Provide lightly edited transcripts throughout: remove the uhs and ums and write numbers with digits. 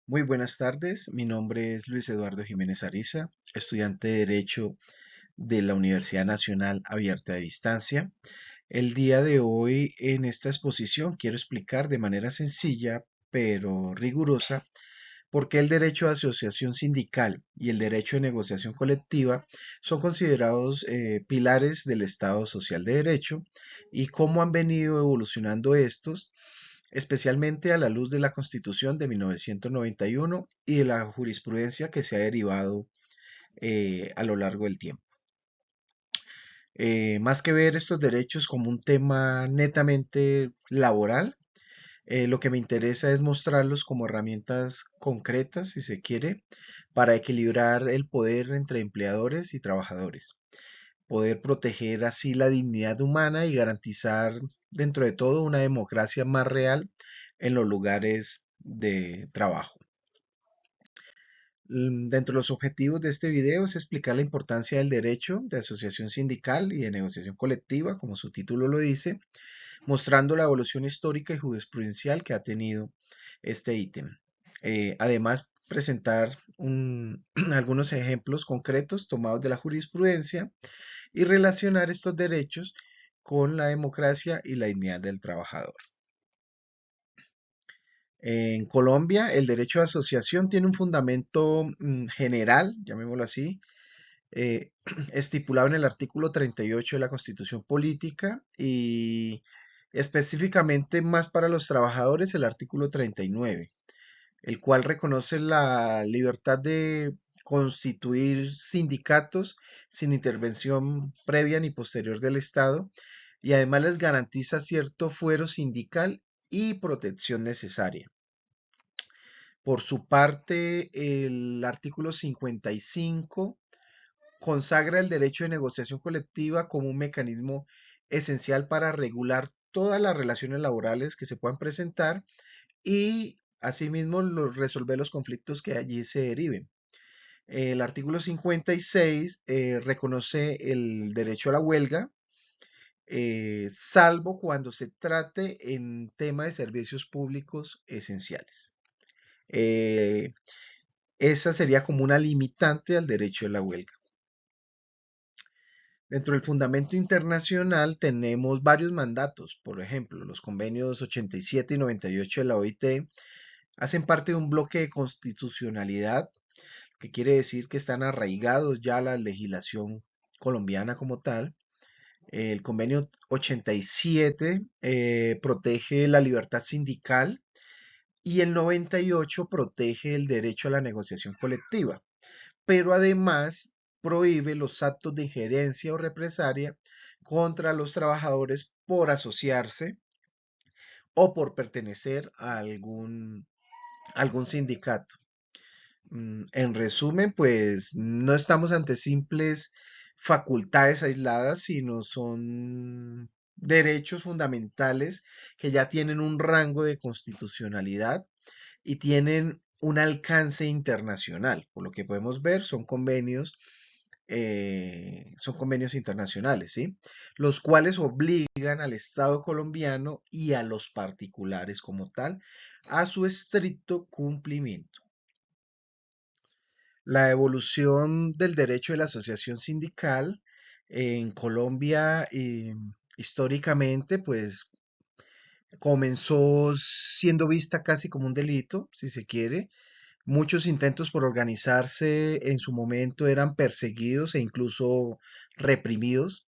Muy buenas tardes, mi nombre es Luis Eduardo Jiménez Ariza, estudiante de Derecho de la Universidad Nacional Abierta de Distancia. El día de hoy en esta exposición quiero explicar de manera sencilla pero rigurosa por qué el derecho de asociación sindical y el derecho de negociación colectiva son considerados pilares del Estado Social de Derecho y cómo han venido evolucionando estos especialmente a la luz de la Constitución de 1991 y de la jurisprudencia que se ha derivado a lo largo del tiempo. Más que ver estos derechos como un tema netamente laboral, lo que me interesa es mostrarlos como herramientas concretas, si se quiere, para equilibrar el poder entre empleadores y trabajadores, poder proteger así la dignidad humana y garantizar, dentro de todo, una democracia más real en los lugares de trabajo. Dentro de los objetivos de este video es explicar la importancia del derecho de asociación sindical y de negociación colectiva, como su título lo dice, mostrando la evolución histórica y jurisprudencial que ha tenido este ítem. Además, presentar algunos ejemplos concretos tomados de la jurisprudencia y relacionar estos derechos con la democracia y la dignidad del trabajador. En Colombia, el derecho de asociación tiene un fundamento general, llamémoslo así, eh, estipulado en el artículo 38 de la Constitución Política y específicamente más para los trabajadores el artículo 39, el cual reconoce la libertad de constituir sindicatos sin intervención previa ni posterior del Estado y además les garantiza cierto fuero sindical y protección necesaria. Por su parte, el artículo 55 consagra el derecho de negociación colectiva como un mecanismo esencial para regular todas las relaciones laborales que se puedan presentar y asimismo resolver los conflictos que allí se deriven. El artículo 56 reconoce el derecho a la huelga, salvo cuando se trate en tema de servicios públicos esenciales. Eh, Esa sería como una limitante al derecho de la huelga. Dentro del fundamento internacional tenemos varios mandatos. Por ejemplo, los convenios 87 y 98 de la OIT hacen parte de un bloque de constitucionalidad, que quiere decir que están arraigados ya a la legislación colombiana como tal. El convenio 87 protege la libertad sindical y el 98 protege el derecho a la negociación colectiva, pero además prohíbe los actos de injerencia o represalia contra los trabajadores por asociarse o por pertenecer a algún sindicato. En resumen, pues no estamos ante simples facultades aisladas, sino son derechos fundamentales que ya tienen un rango de constitucionalidad y tienen un alcance internacional. Por lo que podemos ver, son convenios internacionales, ¿sí? Los cuales obligan al Estado colombiano y a los particulares como tal a su estricto cumplimiento. La evolución del derecho de la asociación sindical en Colombia, históricamente, pues comenzó siendo vista casi como un delito, si se quiere. Muchos intentos por organizarse en su momento eran perseguidos e incluso reprimidos.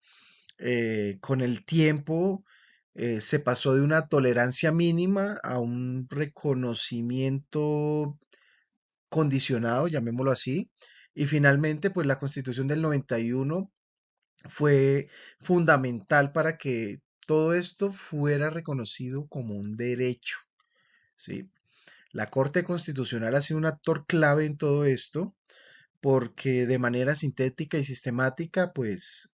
Con el tiempo se pasó de una tolerancia mínima a un reconocimiento condicionado, llamémoslo así, y finalmente pues la Constitución del 91 fue fundamental para que todo esto fuera reconocido como un derecho, ¿sí? La Corte Constitucional ha sido un actor clave en todo esto porque de manera sintética y sistemática pues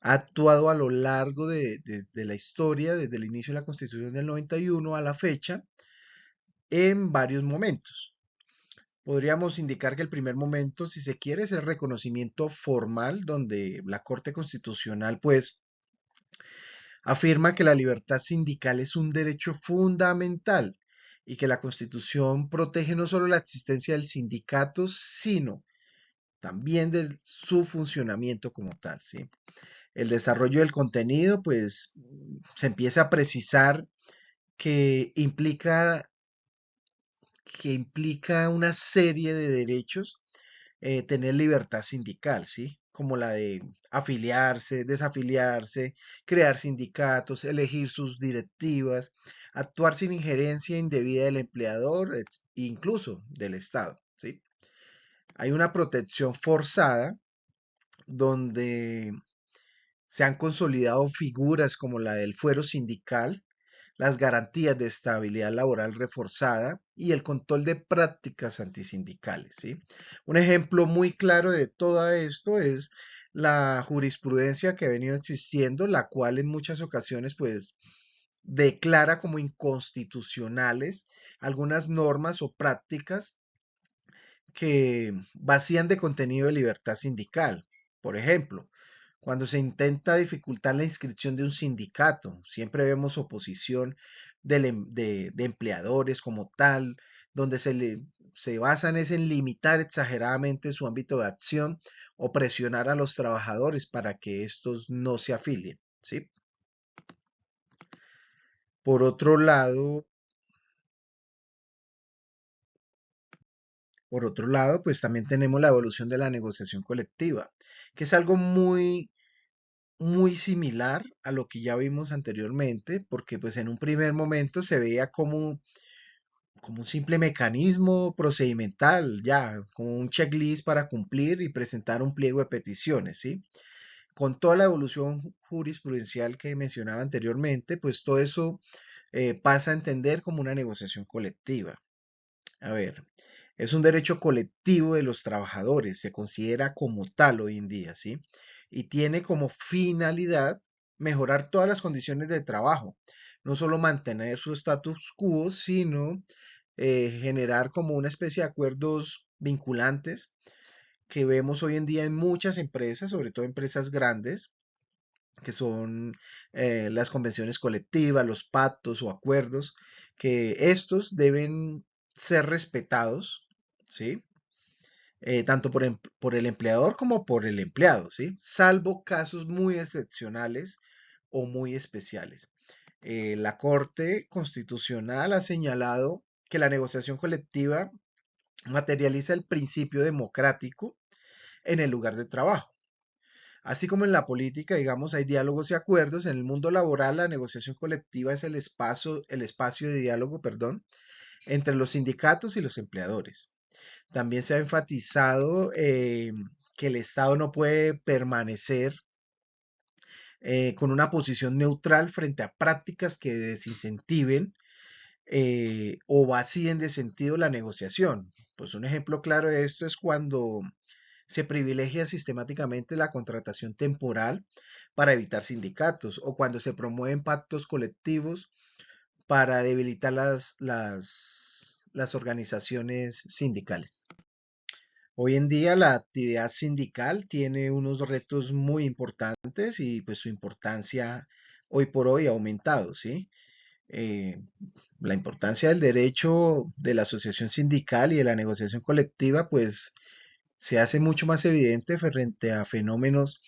ha actuado a lo largo de la historia, desde el inicio de la Constitución del 91 a la fecha, en varios momentos. Podríamos indicar que el primer momento, si se quiere, es el reconocimiento formal, donde la Corte Constitucional, pues, afirma que la libertad sindical es un derecho fundamental y que la Constitución protege no solo la existencia del sindicato, sino también de su funcionamiento como tal, ¿sí? El desarrollo del contenido, pues se empieza a precisar que implica, que implica una serie de derechos, tener libertad sindical, ¿sí? Como la de afiliarse, desafiliarse, crear sindicatos, elegir sus directivas, actuar sin injerencia indebida del empleador, incluso del Estado, ¿sí? Hay una protección forzada donde se han consolidado figuras como la del fuero sindical, las garantías de estabilidad laboral reforzada y el control de prácticas antisindicales, ¿sí? Un ejemplo muy claro de todo esto es la jurisprudencia que ha venido existiendo, la cual en muchas ocasiones pues declara como inconstitucionales algunas normas o prácticas que vacían de contenido de libertad sindical. Por ejemplo, cuando se intenta dificultar la inscripción de un sindicato, siempre vemos oposición de empleadores como tal, donde se basan es en limitar exageradamente su ámbito de acción o presionar a los trabajadores para que estos no se afilien, ¿sí? Por otro lado, pues también tenemos la evolución de la negociación colectiva, que es algo muy similar a lo que ya vimos anteriormente, porque pues en un primer momento se veía como un simple mecanismo procedimental, ya, como un checklist para cumplir y presentar un pliego de peticiones, ¿sí? Con toda la evolución jurisprudencial que mencionaba anteriormente, pues todo eso pasa a entender como una negociación colectiva. A ver, es un derecho colectivo de los trabajadores, se considera como tal hoy en día, ¿sí? Y tiene como finalidad mejorar todas las condiciones de trabajo, no solo mantener su status quo, sino generar como una especie de acuerdos vinculantes que vemos hoy en día en muchas empresas, sobre todo empresas grandes, que son las convenciones colectivas, los pactos o acuerdos, que estos deben ser respetados, ¿sí? Tanto por el empleador como por el empleado, ¿sí? Salvo casos muy excepcionales o muy especiales. La Corte Constitucional ha señalado que la negociación colectiva materializa el principio democrático en el lugar de trabajo. Así como en la política, digamos, hay diálogos y acuerdos, en el mundo laboral la negociación colectiva es el espacio de diálogo, perdón, entre los sindicatos y los empleadores. También se ha enfatizado que el Estado no puede permanecer con una posición neutral frente a prácticas que desincentiven o vacíen de sentido la negociación. Pues un ejemplo claro de esto es cuando se privilegia sistemáticamente la contratación temporal para evitar sindicatos o cuando se promueven pactos colectivos para debilitar las organizaciones sindicales. Hoy en día la actividad sindical tiene unos retos muy importantes y pues su importancia hoy por hoy ha aumentado, ¿sí? Eh, la importancia del derecho de la asociación sindical y de la negociación colectiva pues se hace mucho más evidente frente a fenómenos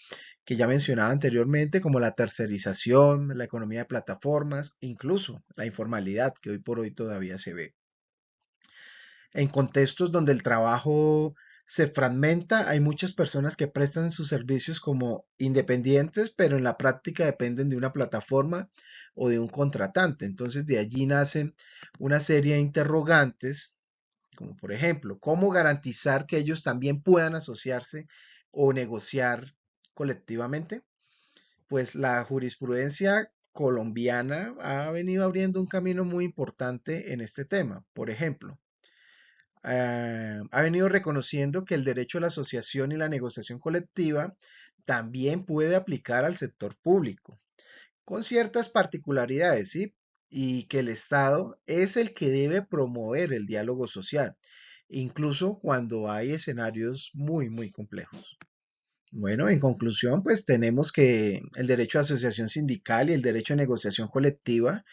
que ya mencionaba anteriormente, como la tercerización, la economía de plataformas, incluso la informalidad que hoy por hoy todavía se ve. En contextos donde el trabajo se fragmenta, hay muchas personas que prestan sus servicios como independientes, pero en la práctica dependen de una plataforma o de un contratante. Entonces de allí nacen una serie de interrogantes como por ejemplo, cómo garantizar que ellos también puedan asociarse o negociar colectivamente. Pues la jurisprudencia colombiana ha venido abriendo un camino muy importante en este tema. Por ejemplo, ha venido reconociendo que el derecho a la asociación y la negociación colectiva también puede aplicar al sector público, con ciertas particularidades, ¿sí? Y que el Estado es el que debe promover el diálogo social, incluso cuando hay escenarios muy complejos. Bueno, en conclusión, pues tenemos que el derecho a asociación sindical y el derecho a negociación colectiva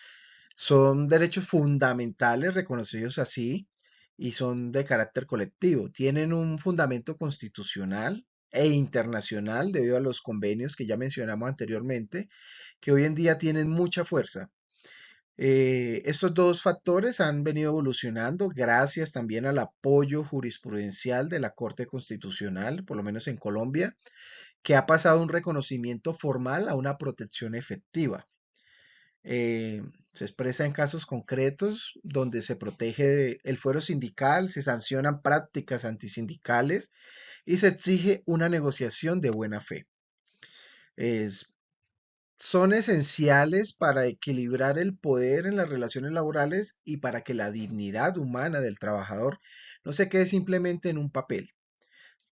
Son derechos fundamentales reconocidos así y son de carácter colectivo. Tienen un fundamento constitucional e internacional debido a los convenios que ya mencionamos anteriormente, que hoy en día tienen mucha fuerza. Estos dos factores han venido evolucionando gracias también al apoyo jurisprudencial de la Corte Constitucional, por lo menos en Colombia, que ha pasado un reconocimiento formal a una protección efectiva. Eh, Se expresa en casos concretos donde se protege el fuero sindical, se sancionan prácticas antisindicales y se exige una negociación de buena fe. Es- Son esenciales para equilibrar el poder en las relaciones laborales y para que la dignidad humana del trabajador no se quede simplemente en un papel.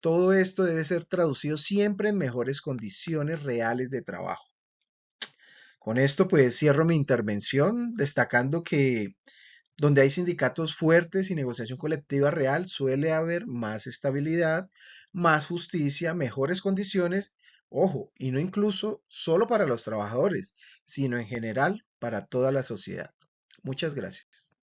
Todo esto debe ser traducido siempre en mejores condiciones reales de trabajo. Con esto pues cierro mi intervención destacando que donde hay sindicatos fuertes y negociación colectiva real suele haber más estabilidad, más justicia, mejores condiciones, ojo, y no incluso solo para los trabajadores, sino en general para toda la sociedad. Muchas gracias.